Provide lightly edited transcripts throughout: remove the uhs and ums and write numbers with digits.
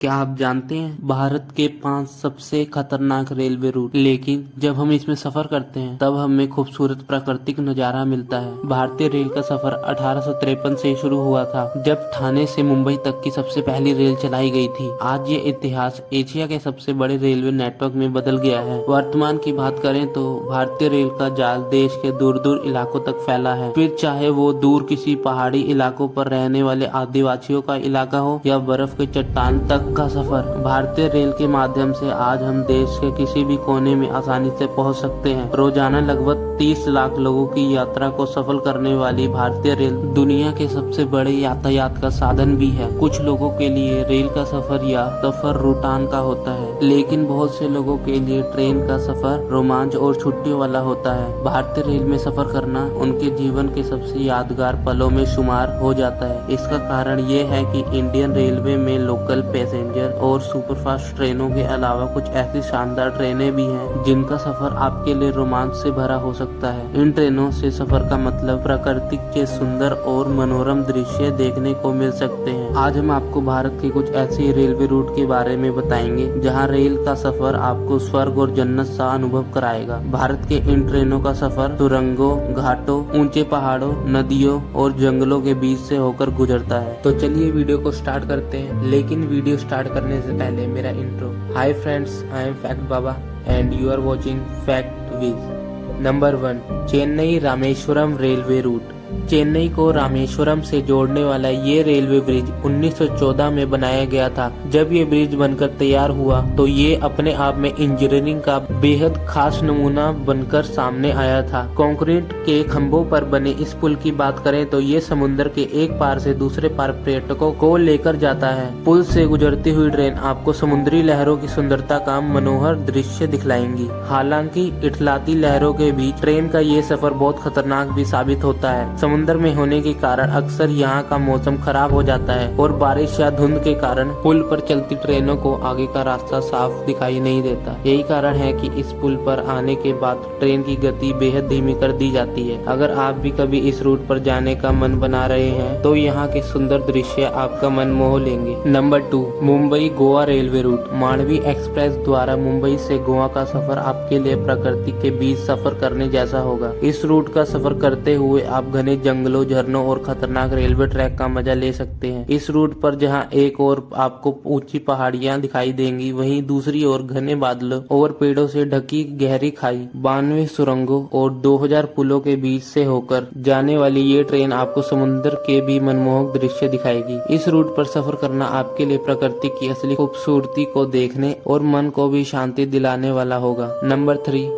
क्या आप जानते हैं भारत के 5 सबसे खतरनाक रेलवे रूट। लेकिन जब हम इसमें सफर करते हैं तब हमें खूबसूरत प्राकृतिक नजारा मिलता है। भारतीय रेल का सफर 1853 से शुरू हुआ था, जब ठाणे से मुंबई तक की सबसे पहली रेल चलाई गई थी। आज ये इतिहास एशिया के सबसे बड़े रेलवे नेटवर्क में बदल गया है। वर्तमान की बात करें तो भारतीय रेल का जाल देश के दूर दूर इलाकों तक फैला है। फिर चाहे वो दूर किसी पहाड़ी इलाकों पर रहने वाले आदिवासियों का इलाका हो या बर्फ के चट्टान तक का सफर, भारतीय रेल के माध्यम से आज हम देश के किसी भी कोने में आसानी से पहुंच सकते हैं। रोजाना लगभग 30 लाख लोगों की यात्रा को सफल करने वाली भारतीय रेल दुनिया के सबसे बड़े यातायात का साधन भी है। कुछ लोगों के लिए रेल का सफर या सफर रूटान का होता है, लेकिन बहुत से लोगों के लिए ट्रेन का सफर रोमांच और छुट्टियों वाला होता है। भारतीय रेल में सफर करना उनके जीवन के सबसे यादगार पलों में शुमार हो जाता है। इसका कारण ये है कि इंडियन रेलवे में लोकल पैसेंजर और सुपरफास्ट ट्रेनों के अलावा कुछ ऐसी शानदार ट्रेनें भी हैं जिनका सफर आपके लिए रोमांच से भरा हो सकता है। इन ट्रेनों से सफर का मतलब प्रकृति के सुंदर और मनोरम दृश्य देखने को मिल सकते हैं। आज हम आपको भारत के कुछ ऐसे रेलवे रूट के बारे में बताएंगे जहां रेल का सफर आपको स्वर्ग और जन्नत सा अनुभव कराएगा। भारत के इन ट्रेनों का सफर सुरंगों, घाटों, ऊंचे पहाड़ों, नदियों और जंगलों के बीच से होकर गुजरता है। तो चलिए वीडियो को स्टार्ट करते हैं, लेकिन वीडियो स्टार्ट करने से पहले मेरा intro. Hi friends, I am fact Baba and you are watching fact wiz. Number 1, Chennai Rameswaram railway route. Chennai को रामेश्वरम से जोड़ने वाला ये रेलवे ब्रिज 1914 में बनाया गया था। जब ये ब्रिज बनकर तैयार हुआ तो ये अपने आप में इंजीनियरिंग का बेहद खास नमूना बनकर सामने आया था। कंक्रीट के खंभों पर बने इस पुल की बात करें तो ये समुद्र के एक पार से दूसरे पार पर्यटकों को लेकर जाता है। पुल से गुजरती हुई ट्रेन आपको समुद्री लहरों की सुंदरता का मनोहर दृश्य दिखलाएंगी। हालांकि इठलाती लहरों के बीच ट्रेन का ये सफर बहुत खतरनाक भी साबित होता है। समुद्र में होने के कारण अक्सर यहाँ का मौसम खराब हो जाता है और बारिश या धुंध के कारण पुल पर चलती ट्रेनों को आगे का रास्ता साफ दिखाई नहीं देता। यही कारण है कि इस पुल पर आने के बाद ट्रेन की गति बेहद धीमी कर दी जाती है। अगर आप भी कभी इस रूट पर जाने का मन बना रहे हैं तो यहाँ के सुंदर दृश्य आपका मन मोह लेंगे। Number 2, Mumbai Goa railway route. Mandovi express द्वारा मुंबई से गोवा का सफर आपके लिए प्रकृति के बीच सफर करने जैसा होगा। इस रूट का सफर करते हुए आप घने जंगलों, झरनों और खतरनाक रेलवे ट्रैक का मजा ले सकते हैं। इस रूट पर जहां एक ओर आपको ऊंची पहाड़ियां दिखाई देंगी, वहीं दूसरी ओर घने बादलों और पेड़ों से ढकी गहरी खाई, 92 सुरंगों और 2000 पुलों के बीच से होकर जाने वाली ये ट्रेन आपको समुद्र के भी मनमोहक दृश्य दिखाएगी। इस रूट पर सफर करना आपके लिए प्रकृति की असली खूबसूरती को देखने और मन को भी शांति दिलाने वाला होगा। नंबर 3,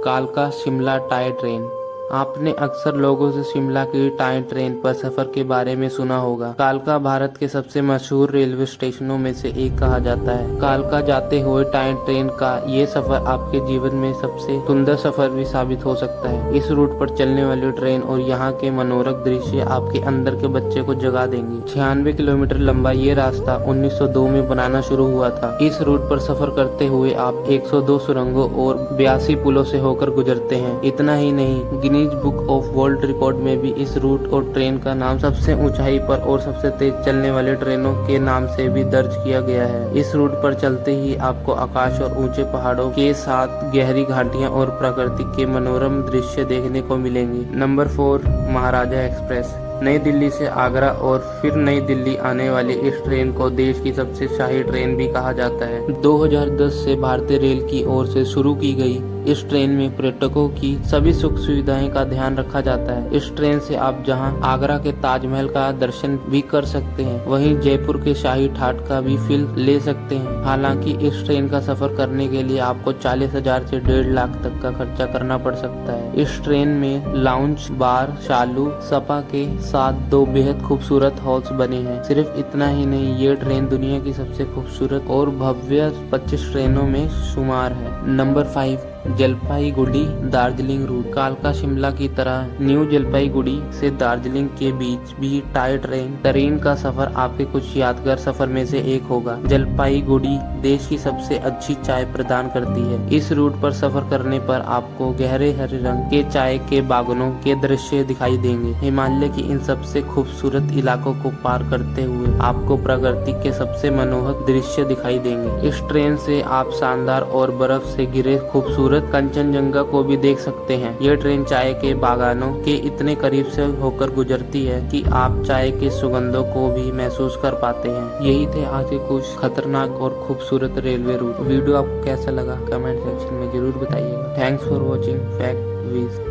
कालका शिमला टाई ट्रेन। आपने अक्सर लोगों से शिमला की टाई ट्रेन पर सफर के बारे में सुना होगा। कालका भारत के सबसे मशहूर रेलवे स्टेशनों में से एक कहा जाता है। कालका जाते हुए टाई ट्रेन का ये सफर आपके जीवन में सबसे सुंदर सफर भी साबित हो सकता है। इस रूट पर चलने वाली ट्रेन और यहाँ के मनोरक दृश्य आपके अंदर के बच्चे को जगा देंगे। 96 किलोमीटर लंबा ये रास्ता 1902 में बनाना शुरू हुआ था। इस रूट पर सफर करते हुए आप 102 सुरंगों और 82 पुलों से होकर गुजरते हैं। इतना ही नहीं, बुक ऑफ वर्ल्ड रिकॉर्ड में भी इस रूट और ट्रेन का नाम सबसे ऊंचाई पर और सबसे तेज चलने वाले ट्रेनों के नाम से भी दर्ज किया गया है। इस रूट पर चलते ही आपको आकाश और ऊंचे पहाड़ों के साथ गहरी घाटियां और प्रकृति के मनोरम दृश्य देखने को मिलेंगे। नंबर 4, महाराजा एक्सप्रेस। नई दिल्ली से आगरा और फिर नई दिल्ली आने वाली इस ट्रेन को देश की सबसे शाही ट्रेन भी कहा जाता है। 2010 से भारतीय रेल की ओर से शुरू की गई इस ट्रेन में पर्यटकों की सभी सुख सुविधाएं का ध्यान रखा जाता है। इस ट्रेन से आप जहां आगरा के ताजमहल का दर्शन भी कर सकते हैं, वहीं जयपुर के शाही ठाट का भी फील ले सकते हैं। हालांकि इस ट्रेन का सफर करने के लिए आपको 40,000 से 1.5 लाख तक का खर्चा करना पड़ सकता है। इस ट्रेन में लाउंज, बार, शालू, सपा के साथ 2 बेहद खूबसूरत हॉल्स बने हैं। सिर्फ इतना ही नहीं, ये ट्रेन दुनिया की सबसे खूबसूरत और भव्य 25 ट्रेनों में शुमार है। Number 5, Jalpaiguri Darjeeling route. कालका शिमला की तरह न्यू जलपाईगुड़ी से दार्जिलिंग के बीच भी टाई ट्रेन का सफर आपके कुछ यादगार सफर में से एक होगा। जलपाईगुड़ी देश की सबसे अच्छी चाय प्रदान करती है। इस रूट पर सफर करने पर आपको गहरे हरे रंग के चाय के बागानों के दृश्य दिखाई देंगे। हिमालय की इन सबसे खूबसूरत इलाकों को पार करते हुए आपको प्रकृति के सबसे मनमोहक दृश्य दिखाई देंगे। इस ट्रेन से आप शानदार और बर्फ से घिरे खूबसूरत कंचनजंगा को भी देख सकते हैं। यह ट्रेन चाय के बागानों के इतने करीब से होकर गुजरती है कि आप चाय के सुगंधों को भी महसूस कर पाते हैं। यही थे आज के कुछ खतरनाक और खूबसूरत रेलवे रूट। वीडियो आपको कैसा लगा कमेंट सेक्शन में जरूर बताइएगा। Thanks for watching fact Vij.